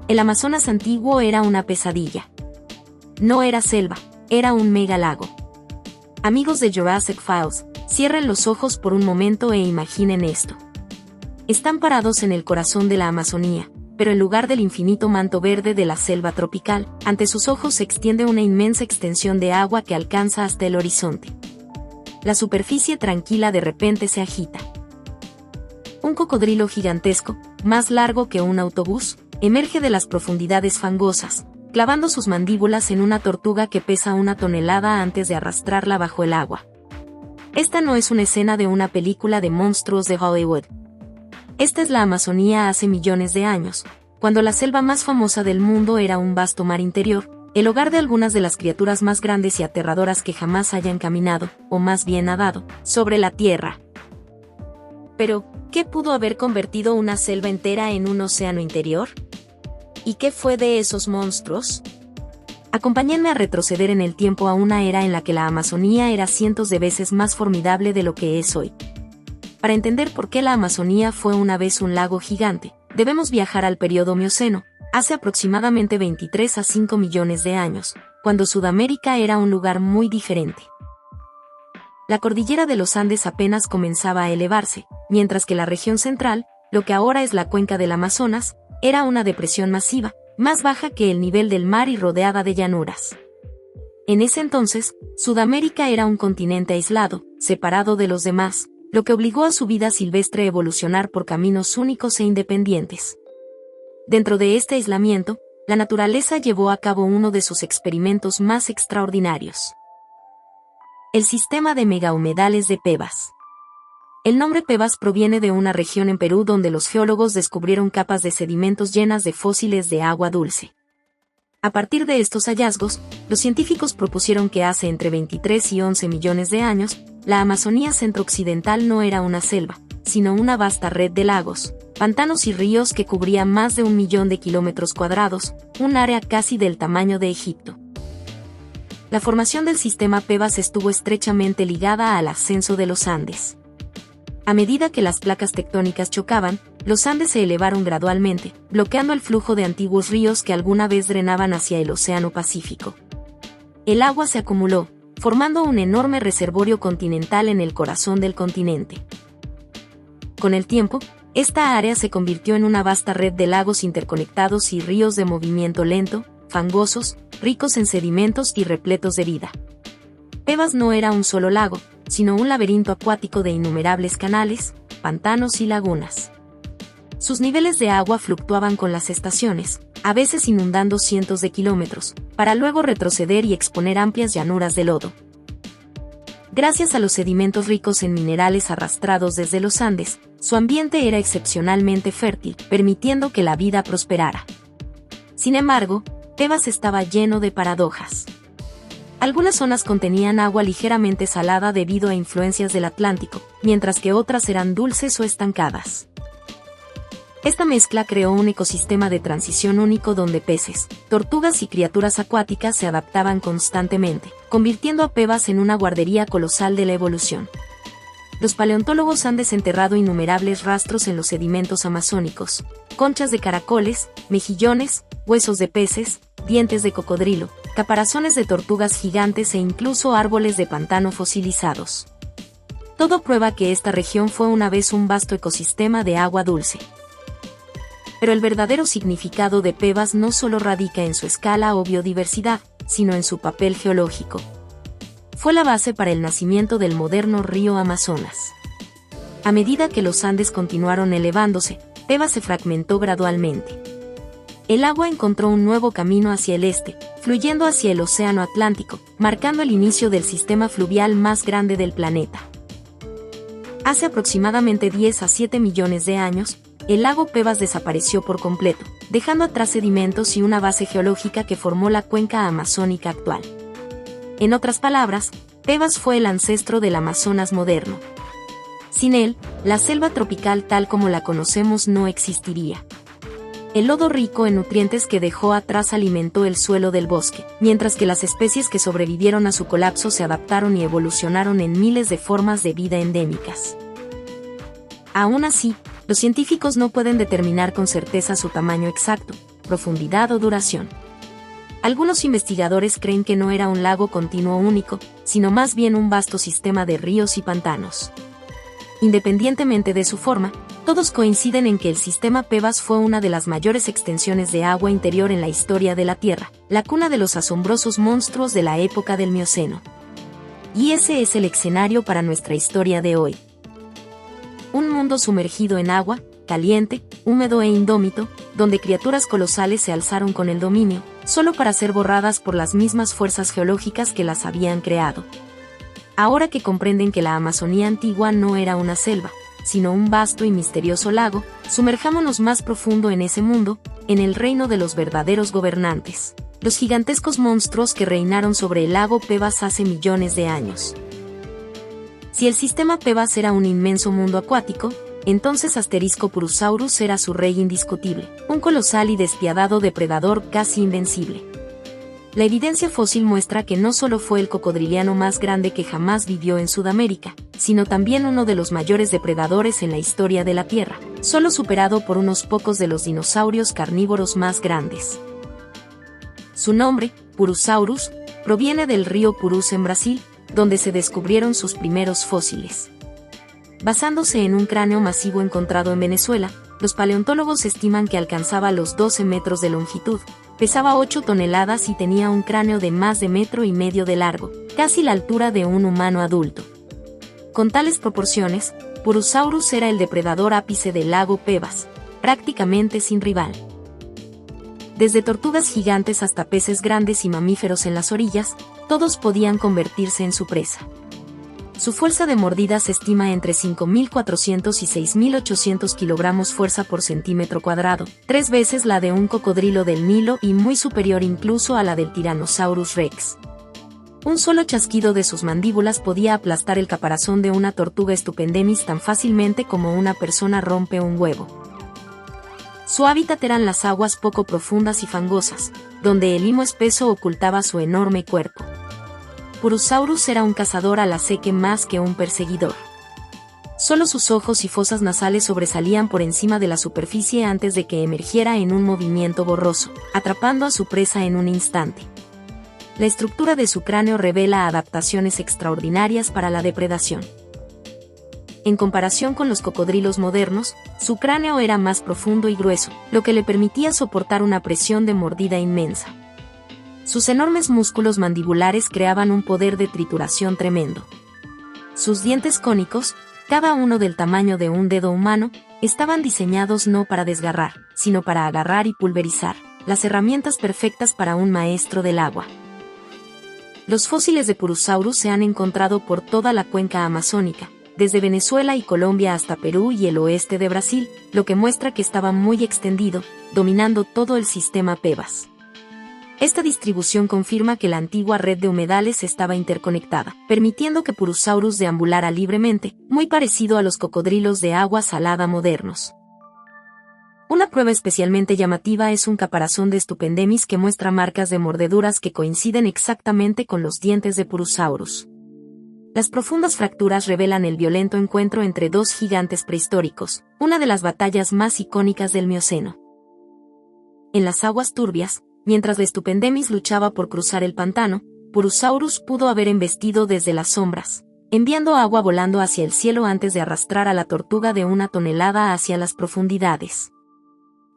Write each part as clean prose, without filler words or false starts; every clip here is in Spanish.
El Amazonas antiguo era una pesadilla. No era selva, era un megalago. Amigos de Jurassic Files, cierren los ojos por un momento e imaginen esto. Están parados en el corazón de la Amazonía, pero en lugar del infinito manto verde de la selva tropical, ante sus ojos se extiende una inmensa extensión de agua que alcanza hasta el horizonte. La superficie tranquila de repente se agita. Un cocodrilo gigantesco, más largo que un autobús, emerge de las profundidades fangosas, clavando sus mandíbulas en una tortuga que pesa 1 tonelada antes de arrastrarla bajo el agua. Esta no es una escena de una película de monstruos de Hollywood. Esta es la Amazonía hace millones de años, cuando la selva más famosa del mundo era un vasto mar interior, el hogar de algunas de las criaturas más grandes y aterradoras que jamás hayan caminado, o más bien nadado, sobre la tierra. Pero, ¿qué pudo haber convertido una selva entera en un océano interior? ¿Y qué fue de esos monstruos? Acompáñenme a retroceder en el tiempo a una era en la que la Amazonía era cientos de veces más formidable de lo que es hoy. Para entender por qué la Amazonía fue una vez un lago gigante, debemos viajar al período Mioceno, hace aproximadamente 23 a 5 millones de años, cuando Sudamérica era un lugar muy diferente. La cordillera de los Andes apenas comenzaba a elevarse, mientras que la región central, lo que ahora es la cuenca del Amazonas, era una depresión masiva, más baja que el nivel del mar y rodeada de llanuras. En ese entonces, Sudamérica era un continente aislado, separado de los demás, lo que obligó a su vida silvestre a evolucionar por caminos únicos e independientes. Dentro de este aislamiento, la naturaleza llevó a cabo uno de sus experimentos más extraordinarios. El sistema de megahumedales de Pebas. El nombre Pebas proviene de una región en Perú donde los geólogos descubrieron capas de sedimentos llenas de fósiles de agua dulce. A partir de estos hallazgos, los científicos propusieron que hace entre 23 y 11 millones de años, la Amazonía centro-occidental no era una selva, sino una vasta red de lagos, pantanos y ríos que cubría más de 1 millón de kilómetros cuadrados, un área casi del tamaño de Egipto. La formación del sistema Pebas estuvo estrechamente ligada al ascenso de los Andes. A medida que las placas tectónicas chocaban, los Andes se elevaron gradualmente, bloqueando el flujo de antiguos ríos que alguna vez drenaban hacia el Océano Pacífico. El agua se acumuló, formando un enorme reservorio continental en el corazón del continente. Con el tiempo, esta área se convirtió en una vasta red de lagos interconectados y ríos de movimiento lento, fangosos, ricos en sedimentos y repletos de vida. Pebas no era un solo lago, sino un laberinto acuático de innumerables canales, pantanos y lagunas. Sus niveles de agua fluctuaban con las estaciones, a veces inundando cientos de kilómetros, para luego retroceder y exponer amplias llanuras de lodo. Gracias a los sedimentos ricos en minerales arrastrados desde los Andes, su ambiente era excepcionalmente fértil, permitiendo que la vida prosperara. Sin embargo, Pebas estaba lleno de paradojas. Algunas zonas contenían agua ligeramente salada debido a influencias del Atlántico, mientras que otras eran dulces o estancadas. Esta mezcla creó un ecosistema de transición único donde peces, tortugas y criaturas acuáticas se adaptaban constantemente, convirtiendo a Pebas en una guardería colosal de la evolución. Los paleontólogos han desenterrado innumerables rastros en los sedimentos amazónicos, conchas de caracoles, mejillones, huesos de peces, dientes de cocodrilo, caparazones de tortugas gigantes e incluso árboles de pantano fosilizados. Todo prueba que esta región fue una vez un vasto ecosistema de agua dulce. Pero el verdadero significado de Pebas no solo radica en su escala o biodiversidad, sino en su papel geológico. Fue la base para el nacimiento del moderno río Amazonas. A medida que los Andes continuaron elevándose, Pebas se fragmentó gradualmente. El agua encontró un nuevo camino hacia el este, fluyendo hacia el Océano Atlántico, marcando el inicio del sistema fluvial más grande del planeta. Hace aproximadamente 10 a 7 millones de años, el lago Pebas desapareció por completo, dejando atrás sedimentos y una base geológica que formó la cuenca amazónica actual. En otras palabras, Pebas fue el ancestro del Amazonas moderno. Sin él, la selva tropical tal como la conocemos no existiría. El lodo rico en nutrientes que dejó atrás alimentó el suelo del bosque, mientras que las especies que sobrevivieron a su colapso se adaptaron y evolucionaron en miles de formas de vida endémicas. Aún así, los científicos no pueden determinar con certeza su tamaño exacto, profundidad o duración. Algunos investigadores creen que no era un lago continuo único, sino más bien un vasto sistema de ríos y pantanos. Independientemente de su forma, todos coinciden en que el sistema Pebas fue una de las mayores extensiones de agua interior en la historia de la Tierra, la cuna de los asombrosos monstruos de la época del Mioceno. Y ese es el escenario para nuestra historia de hoy. Un mundo sumergido en agua, caliente, húmedo e indómito, donde criaturas colosales se alzaron con el dominio, solo para ser borradas por las mismas fuerzas geológicas que las habían creado. Ahora que comprenden que la Amazonía antigua no era una selva, sino un vasto y misterioso lago, sumerjámonos más profundo en ese mundo, en el reino de los verdaderos gobernantes, los gigantescos monstruos que reinaron sobre el lago Pebas hace millones de años. Si el sistema Pebas era un inmenso mundo acuático, entonces Purusaurus era su rey indiscutible, un colosal y despiadado depredador casi invencible. La evidencia fósil muestra que no solo fue el cocodriliano más grande que jamás vivió en Sudamérica, sino también uno de los mayores depredadores en la historia de la Tierra, solo superado por unos pocos de los dinosaurios carnívoros más grandes. Su nombre, Purusaurus, proviene del río Purus en Brasil, donde se descubrieron sus primeros fósiles. Basándose en un cráneo masivo encontrado en Venezuela, los paleontólogos estiman que alcanzaba los 12 metros de longitud, pesaba 8 toneladas y tenía un cráneo de más de 1,5 metros de largo, casi la altura de un humano adulto. Con tales proporciones, Purusaurus era el depredador ápice del lago Pebas, prácticamente sin rival. Desde tortugas gigantes hasta peces grandes y mamíferos en las orillas, todos podían convertirse en su presa. Su fuerza de mordida se estima entre 5.400 y 6.800 kilogramos fuerza por centímetro cuadrado, 3 veces la de un cocodrilo del Nilo y muy superior incluso a la del Tyrannosaurus Rex. Un solo chasquido de sus mandíbulas podía aplastar el caparazón de una tortuga Stupendemis tan fácilmente como una persona rompe un huevo. Su hábitat eran las aguas poco profundas y fangosas, donde el limo espeso ocultaba su enorme cuerpo. Purusaurus era un cazador a la seque más que un perseguidor. Solo sus ojos y fosas nasales sobresalían por encima de la superficie antes de que emergiera en un movimiento borroso, atrapando a su presa en un instante. La estructura de su cráneo revela adaptaciones extraordinarias para la depredación. En comparación con los cocodrilos modernos, su cráneo era más profundo y grueso, lo que le permitía soportar una presión de mordida inmensa. Sus enormes músculos mandibulares creaban un poder de trituración tremendo. Sus dientes cónicos, cada uno del tamaño de un dedo humano, estaban diseñados no para desgarrar, sino para agarrar y pulverizar, las herramientas perfectas para un maestro del agua. Los fósiles de Purusaurus se han encontrado por toda la cuenca amazónica, desde Venezuela y Colombia hasta Perú y el oeste de Brasil, lo que muestra que estaba muy extendido, dominando todo el sistema Pebas. Esta distribución confirma que la antigua red de humedales estaba interconectada, permitiendo que Purusaurus deambulara libremente, muy parecido a los cocodrilos de agua salada modernos. Una prueba especialmente llamativa es un caparazón de Stupendemis que muestra marcas de mordeduras que coinciden exactamente con los dientes de Purusaurus. Las profundas fracturas revelan el violento encuentro entre dos gigantes prehistóricos, una de las batallas más icónicas del Mioceno. En las aguas turbias, mientras la Stupendemis luchaba por cruzar el pantano, Purusaurus pudo haber embestido desde las sombras, enviando agua volando hacia el cielo antes de arrastrar a la tortuga de 1 tonelada hacia las profundidades.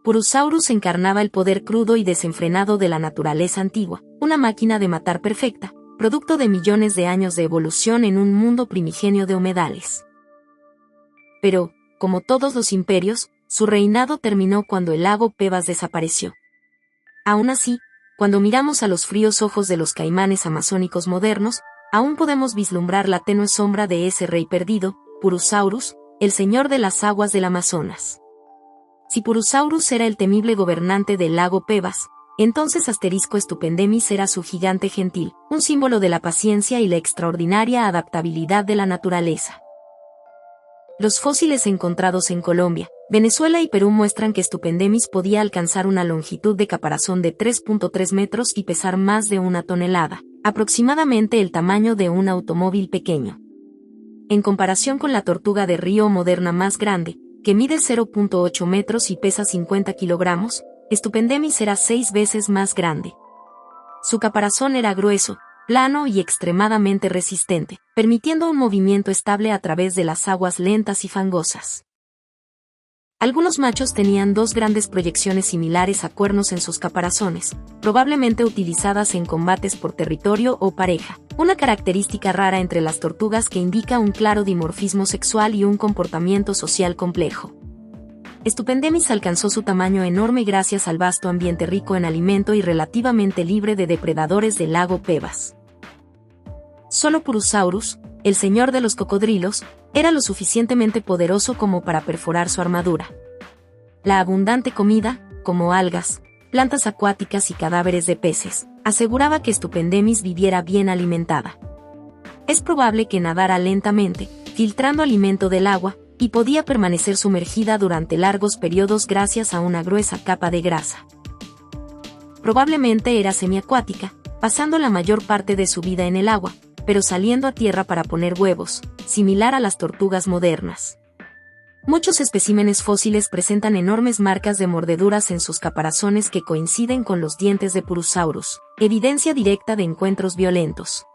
Purusaurus encarnaba el poder crudo y desenfrenado de la naturaleza antigua, una máquina de matar perfecta, producto de millones de años de evolución en un mundo primigenio de humedales. Pero, como todos los imperios, su reinado terminó cuando el lago Pebas desapareció. Aún así, cuando miramos a los fríos ojos de los caimanes amazónicos modernos, aún podemos vislumbrar la tenue sombra de ese rey perdido, Purusaurus, el señor de las aguas del Amazonas. Si Purusaurus era el temible gobernante del lago Pebas, entonces Stupendemis era su gigante gentil, un símbolo de la paciencia y la extraordinaria adaptabilidad de la naturaleza. Los fósiles encontrados en Colombia, Venezuela y Perú muestran que Stupendemis podía alcanzar una longitud de caparazón de 3.3 metros y pesar más de 1 tonelada, aproximadamente el tamaño de un automóvil pequeño. En comparación con la tortuga de río moderna más grande, que mide 0.8 metros y pesa 50 kilogramos, Estupendemis era 6 veces más grande. Su caparazón era grueso, plano y extremadamente resistente, permitiendo un movimiento estable a través de las aguas lentas y fangosas. Algunos machos tenían 2 grandes proyecciones similares a cuernos en sus caparazones, probablemente utilizadas en combates por territorio o pareja, una característica rara entre las tortugas que indica un claro dimorfismo sexual y un comportamiento social complejo. Estupendemis alcanzó su tamaño enorme gracias al vasto ambiente rico en alimento y relativamente libre de depredadores del lago Pebas. Solo Purusaurus, el señor de los cocodrilos, era lo suficientemente poderoso como para perforar su armadura. La abundante comida, como algas, plantas acuáticas y cadáveres de peces, aseguraba que Estupendemis viviera bien alimentada. Es probable que nadara lentamente, filtrando alimento del agua, y podía permanecer sumergida durante largos periodos gracias a una gruesa capa de grasa. Probablemente era semiacuática, pasando la mayor parte de su vida en el agua, pero saliendo a tierra para poner huevos, similar a las tortugas modernas. Muchos especímenes fósiles presentan enormes marcas de mordeduras en sus caparazones que coinciden con los dientes de Purusaurus, evidencia directa de encuentros violentos.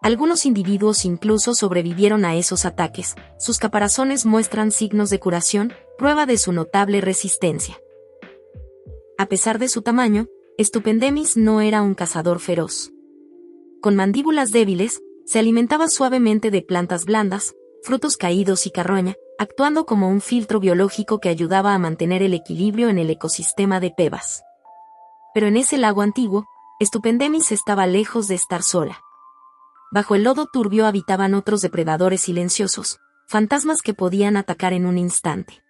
Algunos individuos incluso sobrevivieron a esos ataques, sus caparazones muestran signos de curación, prueba de su notable resistencia. A pesar de su tamaño, Estupendemis no era un cazador feroz. Con mandíbulas débiles, se alimentaba suavemente de plantas blandas, frutos caídos y carroña, actuando como un filtro biológico que ayudaba a mantener el equilibrio en el ecosistema de Pebas. Pero en ese lago antiguo, Estupendemis estaba lejos de estar sola. Bajo el lodo turbio habitaban otros depredadores silenciosos, fantasmas que podían atacar en un instante.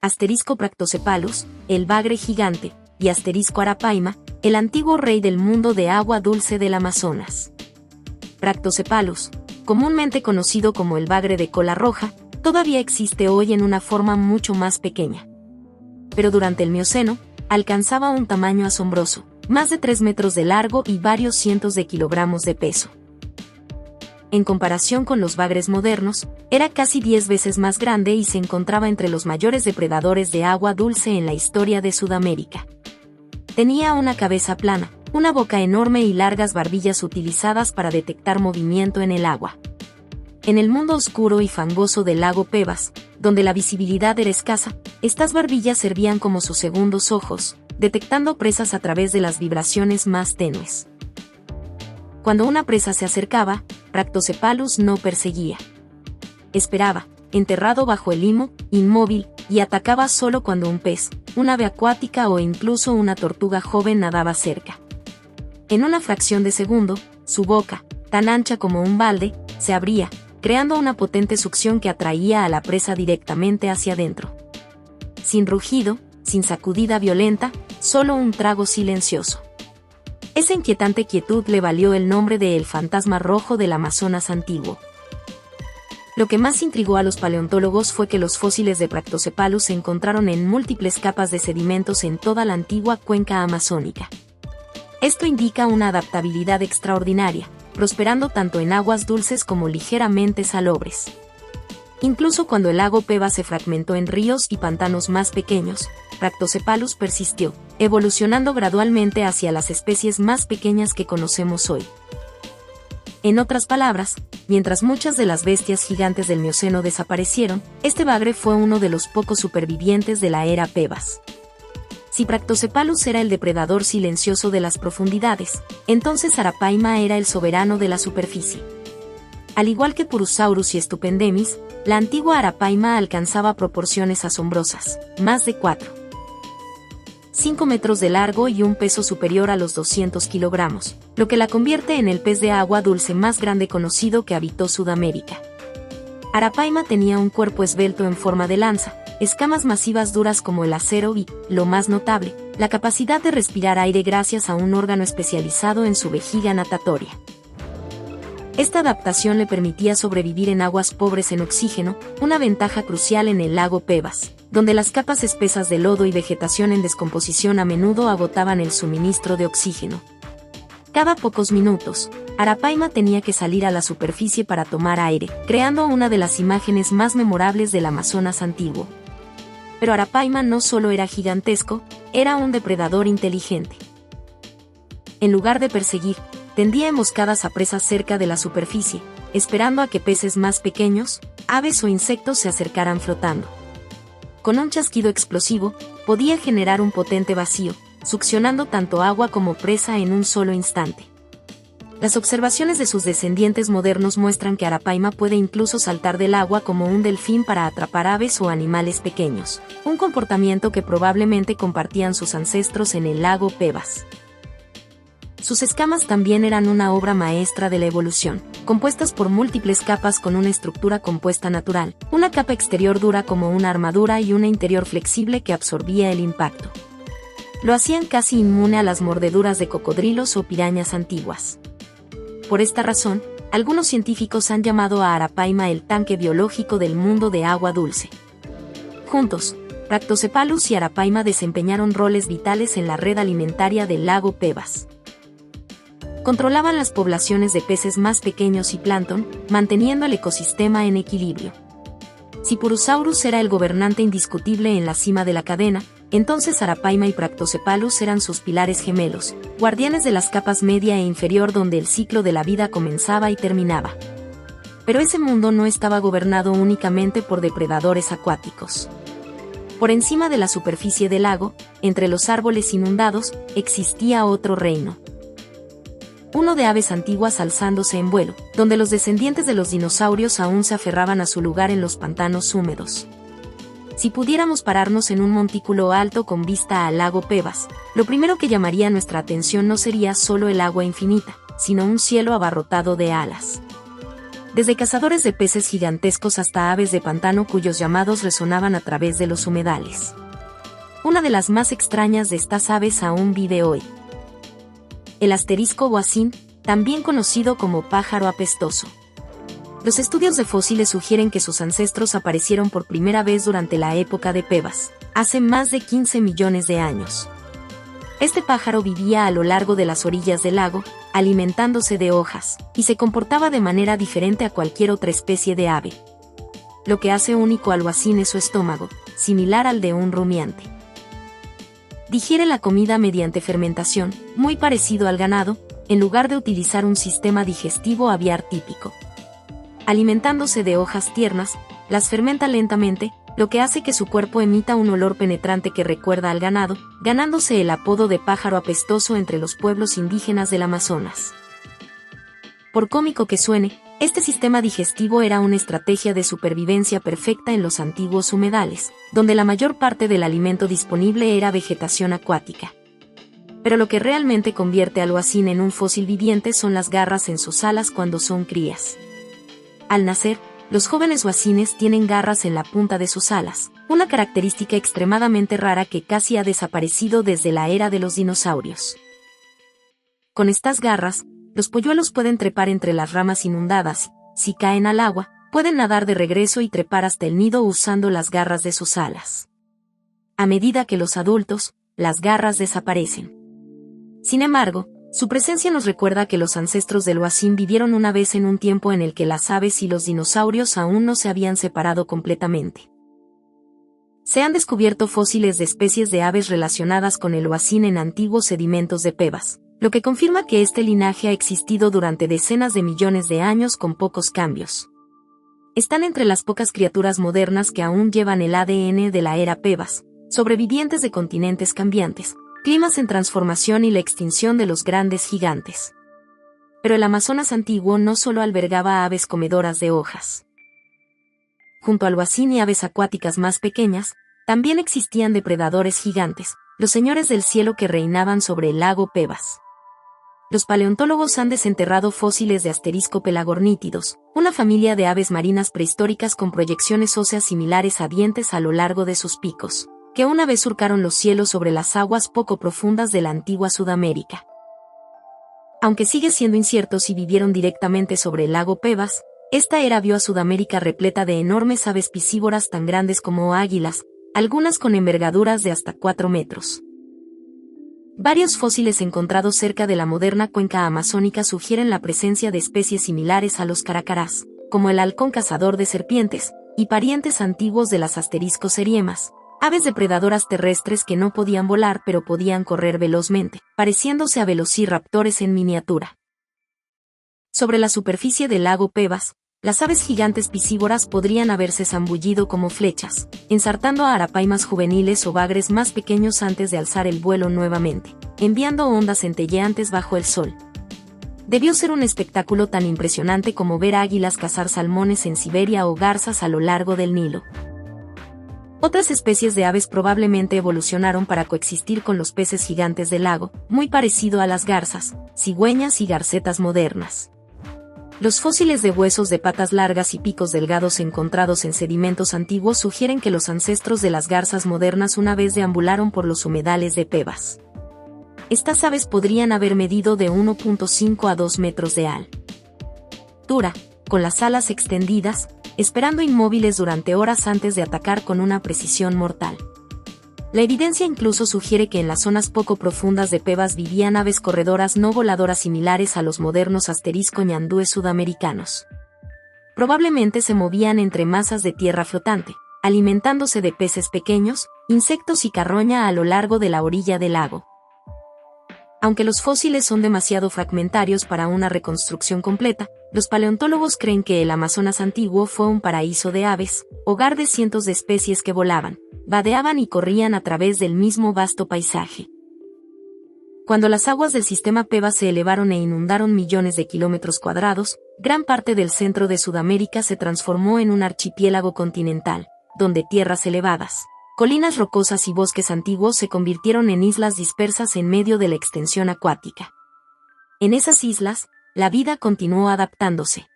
Asterisco Practocephalus, el bagre gigante, y Asterisco Arapaima, el antiguo rey del mundo de agua dulce del Amazonas. Practocephalus, comúnmente conocido como el bagre de cola roja, todavía existe hoy en una forma mucho más pequeña. Pero durante el Mioceno, alcanzaba un tamaño asombroso, más de 3 metros de largo y varios cientos de kilogramos de peso. En comparación con los bagres modernos, era casi 10 veces más grande y se encontraba entre los mayores depredadores de agua dulce en la historia de Sudamérica. Tenía una cabeza plana, una boca enorme y largas barbillas utilizadas para detectar movimiento en el agua. En el mundo oscuro y fangoso del lago Pebas, donde la visibilidad era escasa, estas barbillas servían como sus segundos ojos, detectando presas a través de las vibraciones más tenues. Cuando una presa se acercaba, Practocephalus no perseguía. Esperaba, enterrado bajo el limo, inmóvil, y atacaba solo cuando un pez, un ave acuática o incluso una tortuga joven nadaba cerca. En una fracción de segundo, su boca, tan ancha como un balde, se abría, creando una potente succión que atraía a la presa directamente hacia adentro. Sin rugido, sin sacudida violenta, solo un trago silencioso. Esa inquietante quietud le valió el nombre de el fantasma rojo del Amazonas antiguo. Lo que más intrigó a los paleontólogos fue que los fósiles de Practocephalus se encontraron en múltiples capas de sedimentos en toda la antigua cuenca amazónica. Esto indica una adaptabilidad extraordinaria, prosperando tanto en aguas dulces como ligeramente salobres. Incluso cuando el lago Pebas se fragmentó en ríos y pantanos más pequeños, Practocephalus persistió, evolucionando gradualmente hacia las especies más pequeñas que conocemos hoy. En otras palabras, mientras muchas de las bestias gigantes del Mioceno desaparecieron, este bagre fue uno de los pocos supervivientes de la era Pebas. Si Practocephalus era el depredador silencioso de las profundidades, entonces Arapaima era el soberano de la superficie. Al igual que Purusaurus y Estupendemis, la antigua Arapaima alcanzaba proporciones asombrosas, más de 4,5 metros de largo y un peso superior a los 200 kilogramos, lo que la convierte en el pez de agua dulce más grande conocido que habitó Sudamérica. Arapaima tenía un cuerpo esbelto en forma de lanza, escamas masivas duras como el acero y, lo más notable, la capacidad de respirar aire gracias a un órgano especializado en su vejiga natatoria. Esta adaptación le permitía sobrevivir en aguas pobres en oxígeno, una ventaja crucial en el lago Pebas, donde las capas espesas de lodo y vegetación en descomposición a menudo agotaban el suministro de oxígeno. Cada pocos minutos, Arapaima tenía que salir a la superficie para tomar aire, creando una de las imágenes más memorables del Amazonas antiguo. Pero Arapaima no solo era gigantesco, era un depredador inteligente. En lugar de perseguir, tendía emboscadas a presas cerca de la superficie, esperando a que peces más pequeños, aves o insectos se acercaran flotando. Con un chasquido explosivo, podía generar un potente vacío, succionando tanto agua como presa en un solo instante. Las observaciones de sus descendientes modernos muestran que Arapaima puede incluso saltar del agua como un delfín para atrapar aves o animales pequeños, un comportamiento que probablemente compartían sus ancestros en el lago Pebas. Sus escamas también eran una obra maestra de la evolución, compuestas por múltiples capas con una estructura compuesta natural, una capa exterior dura como una armadura y una interior flexible que absorbía el impacto. Lo hacían casi inmune a las mordeduras de cocodrilos o pirañas antiguas. Por esta razón, algunos científicos han llamado a Arapaima el tanque biológico del mundo de agua dulce. Juntos, Bractocephalus y Arapaima desempeñaron roles vitales en la red alimentaria del lago Pebas. Controlaban las poblaciones de peces más pequeños y plancton, manteniendo el ecosistema en equilibrio. Si Purusaurus era el gobernante indiscutible en la cima de la cadena, entonces Arapaima y Bractocephalus eran sus pilares gemelos, guardianes de las capas media e inferior donde el ciclo de la vida comenzaba y terminaba. Pero ese mundo no estaba gobernado únicamente por depredadores acuáticos. Por encima de la superficie del lago, entre los árboles inundados, existía otro reino. Uno de aves antiguas alzándose en vuelo, donde los descendientes de los dinosaurios aún se aferraban a su lugar en los pantanos húmedos. Si pudiéramos pararnos en un montículo alto con vista al lago Pebas, lo primero que llamaría nuestra atención no sería solo el agua infinita, sino un cielo abarrotado de alas. Desde cazadores de peces gigantescos hasta aves de pantano cuyos llamados resonaban a través de los humedales. Una de las más extrañas de estas aves aún vive hoy. El asterisco huacín, también conocido como pájaro apestoso. Los estudios de fósiles sugieren que sus ancestros aparecieron por primera vez durante la época de Pebas, hace más de 15 millones de años. Este pájaro vivía a lo largo de las orillas del lago, alimentándose de hojas, y se comportaba de manera diferente a cualquier otra especie de ave. Lo que hace único al huacín es su estómago, similar al de un rumiante. Digiere la comida mediante fermentación, muy parecido al ganado, en lugar de utilizar un sistema digestivo aviar típico. Alimentándose de hojas tiernas, las fermenta lentamente, lo que hace que su cuerpo emita un olor penetrante que recuerda al ganado, ganándose el apodo de pájaro apestoso entre los pueblos indígenas del Amazonas. Por cómico que suene, este sistema digestivo era una estrategia de supervivencia perfecta en los antiguos humedales, donde la mayor parte del alimento disponible era vegetación acuática. Pero lo que realmente convierte al huacín en un fósil viviente son las garras en sus alas cuando son crías. Al nacer, los jóvenes huacines tienen garras en la punta de sus alas, una característica extremadamente rara que casi ha desaparecido desde la era de los dinosaurios. Con estas garras, los polluelos pueden trepar entre las ramas inundadas, si caen al agua, pueden nadar de regreso y trepar hasta el nido usando las garras de sus alas. A medida que los adultos, las garras desaparecen. Sin embargo, su presencia nos recuerda que los ancestros del huacín vivieron una vez en un tiempo en el que las aves y los dinosaurios aún no se habían separado completamente. Se han descubierto fósiles de especies de aves relacionadas con el huacín en antiguos sedimentos de Pebas, lo que confirma que este linaje ha existido durante decenas de millones de años con pocos cambios. Están entre las pocas criaturas modernas que aún llevan el ADN de la era Pebas, sobrevivientes de continentes cambiantes, climas en transformación y la extinción de los grandes gigantes. Pero el Amazonas antiguo no solo albergaba aves comedoras de hojas. Junto al huacín y aves acuáticas más pequeñas, también existían depredadores gigantes, los señores del cielo que reinaban sobre el lago Pebas. Los paleontólogos han desenterrado fósiles de asterisco pelagornítidos, una familia de aves marinas prehistóricas con proyecciones óseas similares a dientes a lo largo de sus picos, que una vez surcaron los cielos sobre las aguas poco profundas de la antigua Sudamérica. Aunque sigue siendo incierto si vivieron directamente sobre el lago Pebas, esta era vio a Sudamérica repleta de enormes aves piscívoras tan grandes como águilas, algunas con envergaduras de hasta 4 metros. Varios fósiles encontrados cerca de la moderna cuenca amazónica sugieren la presencia de especies similares a los caracarás, como el halcón cazador de serpientes, y parientes antiguos de las asterisco seriemas, Aves depredadoras terrestres que no podían volar pero podían correr velozmente, pareciéndose a velociraptores en miniatura. Sobre la superficie del lago Pebas, las aves gigantes piscívoras podrían haberse zambullido como flechas, ensartando a arapaimas juveniles o bagres más pequeños antes de alzar el vuelo nuevamente, enviando ondas centelleantes bajo el sol. Debió ser un espectáculo tan impresionante como ver águilas cazar salmones en Siberia o garzas a lo largo del Nilo. Otras especies de aves probablemente evolucionaron para coexistir con los peces gigantes del lago, muy parecido a las garzas, cigüeñas y garcetas modernas. Los fósiles de huesos de patas largas y picos delgados encontrados en sedimentos antiguos sugieren que los ancestros de las garzas modernas una vez deambularon por los humedales de Pebas. Estas aves podrían haber medido de 1.5 a 2 metros de altura, con las alas extendidas, esperando inmóviles durante horas antes de atacar con una precisión mortal. La evidencia incluso sugiere que en las zonas poco profundas de Pebas vivían aves corredoras no voladoras similares a los modernos asterisco ñandúes sudamericanos. Probablemente se movían entre masas de tierra flotante, alimentándose de peces pequeños, insectos y carroña a lo largo de la orilla del lago. Aunque los fósiles son demasiado fragmentarios para una reconstrucción completa, los paleontólogos creen que el Amazonas antiguo fue un paraíso de aves, hogar de cientos de especies que volaban, vadeaban y corrían a través del mismo vasto paisaje. Cuando las aguas del sistema Pebas se elevaron e inundaron millones de kilómetros cuadrados, gran parte del centro de Sudamérica se transformó en un archipiélago continental, donde tierras elevadas, colinas rocosas y bosques antiguos se convirtieron en islas dispersas en medio de la extensión acuática. En esas islas, la vida continuó adaptándose.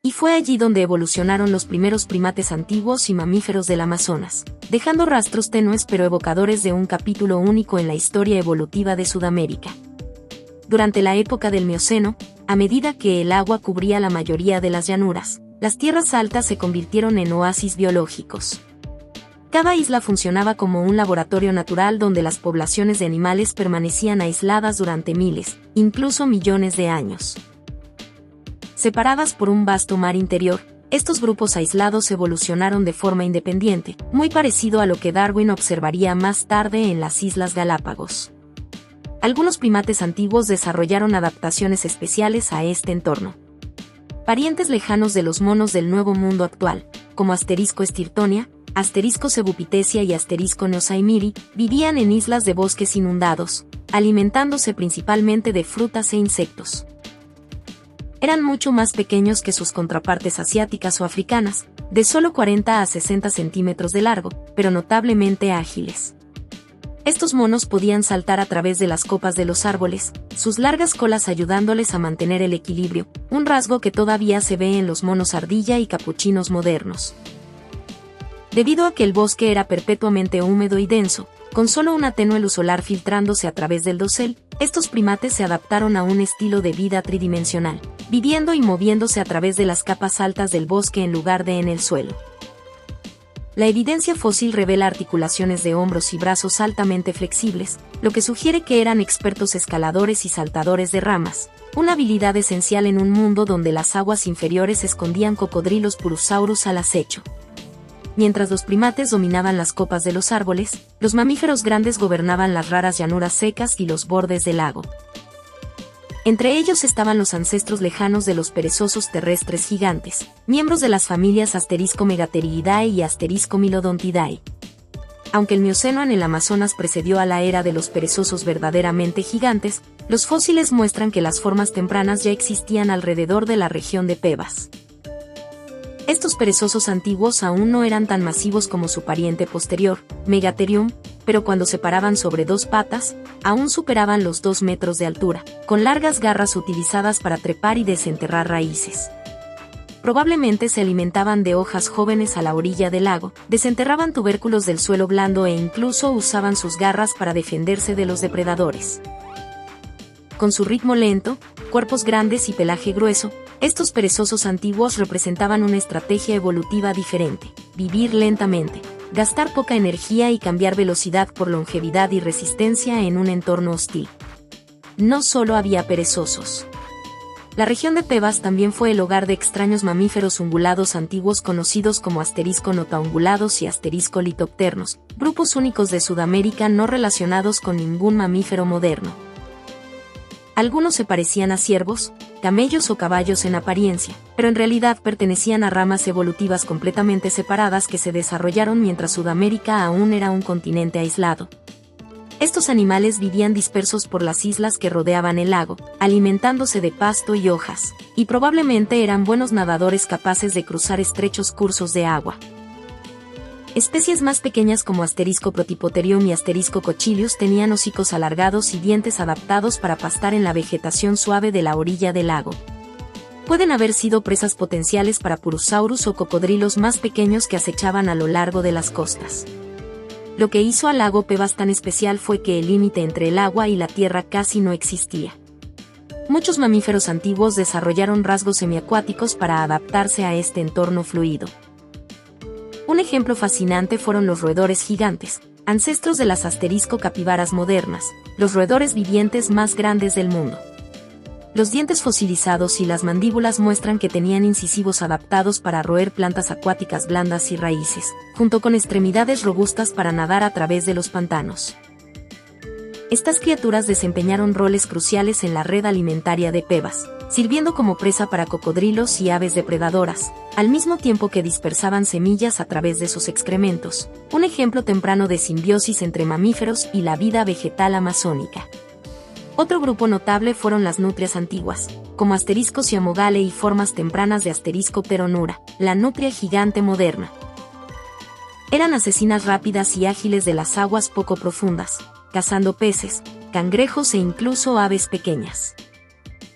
Y fue allí donde evolucionaron los primeros primates antiguos y mamíferos del Amazonas, dejando rastros tenues pero evocadores de un capítulo único en la historia evolutiva de Sudamérica. Durante la época del Mioceno, a medida que el agua cubría la mayoría de las llanuras, las tierras altas se convirtieron en oasis biológicos. Cada isla funcionaba como un laboratorio natural donde las poblaciones de animales permanecían aisladas durante miles, incluso millones de años. Separadas por un vasto mar interior, estos grupos aislados evolucionaron de forma independiente, muy parecido a lo que Darwin observaría más tarde en las Islas Galápagos. Algunos primates antiguos desarrollaron adaptaciones especiales a este entorno. Parientes lejanos de los monos del Nuevo Mundo actual, como Asterisco stirtonia, Asterisco sebupitesia y Asterisco neosaimiri, vivían en islas de bosques inundados, alimentándose principalmente de frutas e insectos. Eran mucho más pequeños que sus contrapartes asiáticas o africanas, de solo 40 a 60 centímetros de largo, pero notablemente ágiles. Estos monos podían saltar a través de las copas de los árboles, sus largas colas ayudándoles a mantener el equilibrio, un rasgo que todavía se ve en los monos ardilla y capuchinos modernos. Debido a que el bosque era perpetuamente húmedo y denso, con solo una tenue luz solar filtrándose a través del dosel, estos primates se adaptaron a un estilo de vida tridimensional, viviendo y moviéndose a través de las capas altas del bosque en lugar de en el suelo. La evidencia fósil revela articulaciones de hombros y brazos altamente flexibles, lo que sugiere que eran expertos escaladores y saltadores de ramas, una habilidad esencial en un mundo donde las aguas inferiores escondían cocodrilos purosaurus al acecho. Mientras los primates dominaban las copas de los árboles, los mamíferos grandes gobernaban las raras llanuras secas y los bordes del lago. Entre ellos estaban los ancestros lejanos de los perezosos terrestres gigantes, miembros de las familias Asterisco megatheriidae y Asterisco milodontidae. Aunque el Mioceno en el Amazonas precedió a la era de los perezosos verdaderamente gigantes, los fósiles muestran que las formas tempranas ya existían alrededor de la región de Pebas. Estos perezosos antiguos aún no eran tan masivos como su pariente posterior, Megatherium, pero cuando se paraban sobre dos patas, aún superaban los 2 metros de altura, con largas garras utilizadas para trepar y desenterrar raíces. Probablemente se alimentaban de hojas jóvenes a la orilla del lago, desenterraban tubérculos del suelo blando e incluso usaban sus garras para defenderse de los depredadores. Con su ritmo lento, cuerpos grandes y pelaje grueso, estos perezosos antiguos representaban una estrategia evolutiva diferente: vivir lentamente, gastar poca energía y cambiar velocidad por longevidad y resistencia en un entorno hostil. No solo había perezosos. La región de Pebas también fue el hogar de extraños mamíferos ungulados antiguos conocidos como asterisco notaungulados y asterisco litopternos, grupos únicos de Sudamérica no relacionados con ningún mamífero moderno. Algunos se parecían a ciervos, camellos o caballos en apariencia, pero en realidad pertenecían a ramas evolutivas completamente separadas que se desarrollaron mientras Sudamérica aún era un continente aislado. Estos animales vivían dispersos por las islas que rodeaban el lago, alimentándose de pasto y hojas, y probablemente eran buenos nadadores capaces de cruzar estrechos cursos de agua. Especies más pequeñas como asterisco protipoterium y asterisco cochilius tenían hocicos alargados y dientes adaptados para pastar en la vegetación suave de la orilla del lago. Pueden haber sido presas potenciales para purosaurus o cocodrilos más pequeños que acechaban a lo largo de las costas. Lo que hizo al lago Pebas tan especial fue que el límite entre el agua y la tierra casi no existía. Muchos mamíferos antiguos desarrollaron rasgos semiacuáticos para adaptarse a este entorno fluido. Un ejemplo fascinante fueron los roedores gigantes, ancestros de las asterisco capibaras modernas, los roedores vivientes más grandes del mundo. Los dientes fosilizados y las mandíbulas muestran que tenían incisivos adaptados para roer plantas acuáticas blandas y raíces, junto con extremidades robustas para nadar a través de los pantanos. Estas criaturas desempeñaron roles cruciales en la red alimentaria de Pebas, sirviendo como presa para cocodrilos y aves depredadoras, al mismo tiempo que dispersaban semillas a través de sus excrementos, un ejemplo temprano de simbiosis entre mamíferos y la vida vegetal amazónica. Otro grupo notable fueron las nutrias antiguas, como asterisco siamogale y formas tempranas de asterisco pteronura, la nutria gigante moderna. Eran asesinas rápidas y ágiles de las aguas poco profundas, cazando peces, cangrejos e incluso aves pequeñas.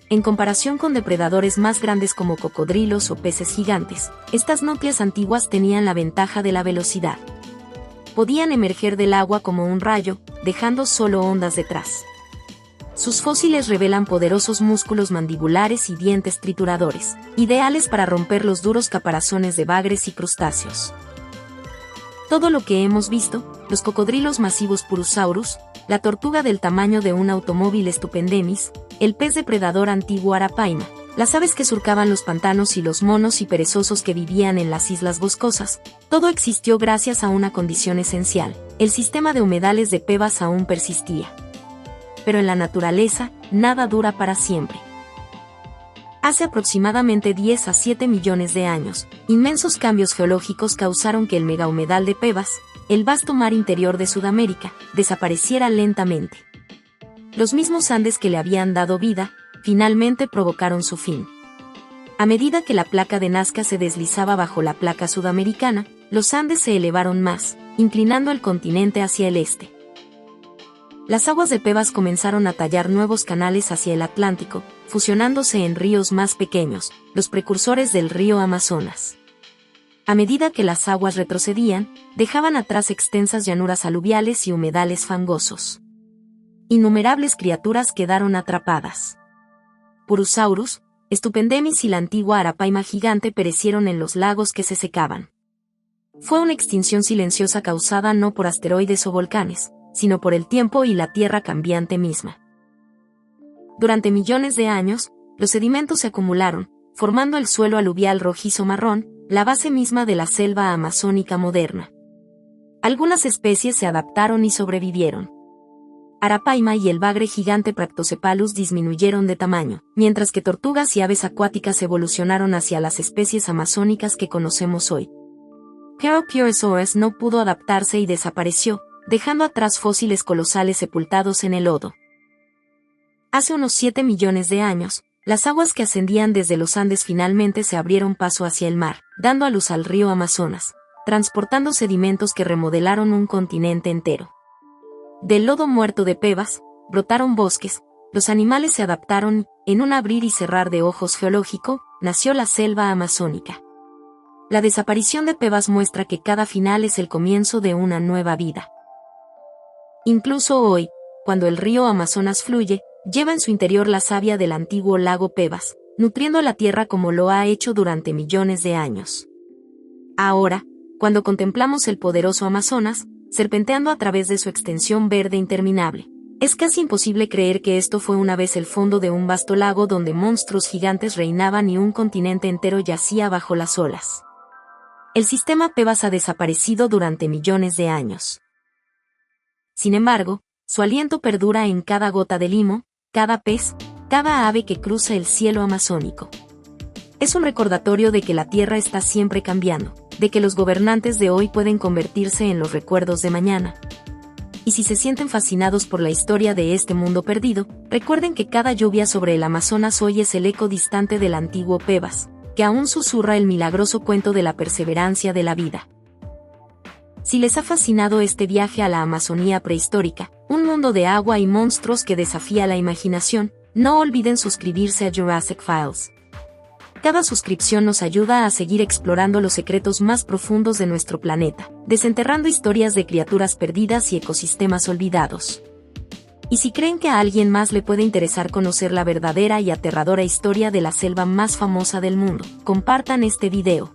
En comparación con depredadores más grandes como cocodrilos o peces gigantes, estas nutrias antiguas tenían la ventaja de la velocidad. Podían emerger del agua como un rayo, dejando solo ondas detrás. Sus fósiles revelan poderosos músculos mandibulares y dientes trituradores, ideales para romper los duros caparazones de bagres y crustáceos. Todo lo que hemos visto, los cocodrilos masivos Purosaurus, la tortuga del tamaño de un automóvil Stupendemis, el pez depredador antiguo Arapaima, las aves que surcaban los pantanos y los monos y perezosos que vivían en las islas boscosas, todo existió gracias a una condición esencial: el sistema de humedales de Pebas aún persistía. Pero en la naturaleza, nada dura para siempre. Hace aproximadamente 10 a 7 millones de años, inmensos cambios geológicos causaron que el megahumedal de Pebas, el vasto mar interior de Sudamérica, desapareciera lentamente. Los mismos Andes que le habían dado vida, finalmente provocaron su fin. A medida que la placa de Nazca se deslizaba bajo la placa sudamericana, los Andes se elevaron más, inclinando el continente hacia el este. Las aguas de Pebas comenzaron a tallar nuevos canales hacia el Atlántico, fusionándose en ríos más pequeños, los precursores del río Amazonas. A medida que las aguas retrocedían, dejaban atrás extensas llanuras aluviales y humedales fangosos. Innumerables criaturas quedaron atrapadas. Purosaurus, Stupendemis y la antigua Arapaima gigante perecieron en los lagos que se secaban. Fue una extinción silenciosa causada no por asteroides o volcanes, sino por el tiempo y la tierra cambiante misma. Durante millones de años, los sedimentos se acumularon, formando el suelo aluvial rojizo-marrón, la base misma de la selva amazónica moderna. Algunas especies se adaptaron y sobrevivieron. Arapaima y el bagre gigante Practocephalus disminuyeron de tamaño, mientras que tortugas y aves acuáticas evolucionaron hacia las especies amazónicas que conocemos hoy. Chiropterosaurus no pudo adaptarse y desapareció, dejando atrás fósiles colosales sepultados en el lodo. Hace unos 7 millones de años, las aguas que ascendían desde los Andes finalmente se abrieron paso hacia el mar, dando a luz al río Amazonas, transportando sedimentos que remodelaron un continente entero. Del lodo muerto de Pebas, brotaron bosques, los animales se adaptaron, en un abrir y cerrar de ojos geológico, nació la selva amazónica. La desaparición de Pebas muestra que cada final es el comienzo de una nueva vida. Incluso hoy, cuando el río Amazonas fluye, lleva en su interior la savia del antiguo lago Pebas, nutriendo la tierra como lo ha hecho durante millones de años. Ahora, cuando contemplamos el poderoso Amazonas, serpenteando a través de su extensión verde interminable, Es casi imposible creer que esto fue una vez el fondo de un vasto lago donde monstruos gigantes reinaban y un continente entero yacía bajo las olas. El sistema Pebas ha desaparecido durante millones de años. Sin embargo, su aliento perdura en cada gota de limo, cada pez, cada ave que cruza el cielo amazónico. Es un recordatorio de que la Tierra está siempre cambiando, de que los gobernantes de hoy pueden convertirse en los recuerdos de mañana. Y si se sienten fascinados por la historia de este mundo perdido, recuerden que cada lluvia sobre el Amazonas hoy es el eco distante del antiguo Pebas, que aún susurra el milagroso cuento de la perseverancia de la vida. Si les ha fascinado este viaje a la Amazonía prehistórica, un mundo de agua y monstruos que desafía la imaginación, no olviden suscribirse a Jurassic Files. Cada suscripción nos ayuda a seguir explorando los secretos más profundos de nuestro planeta, desenterrando historias de criaturas perdidas y ecosistemas olvidados. Y si creen que a alguien más le puede interesar conocer la verdadera y aterradora historia de la selva más famosa del mundo, compartan este video.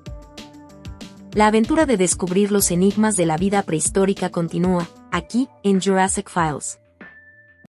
La aventura de descubrir los enigmas de la vida prehistórica continúa, aquí, en Jurassic Files.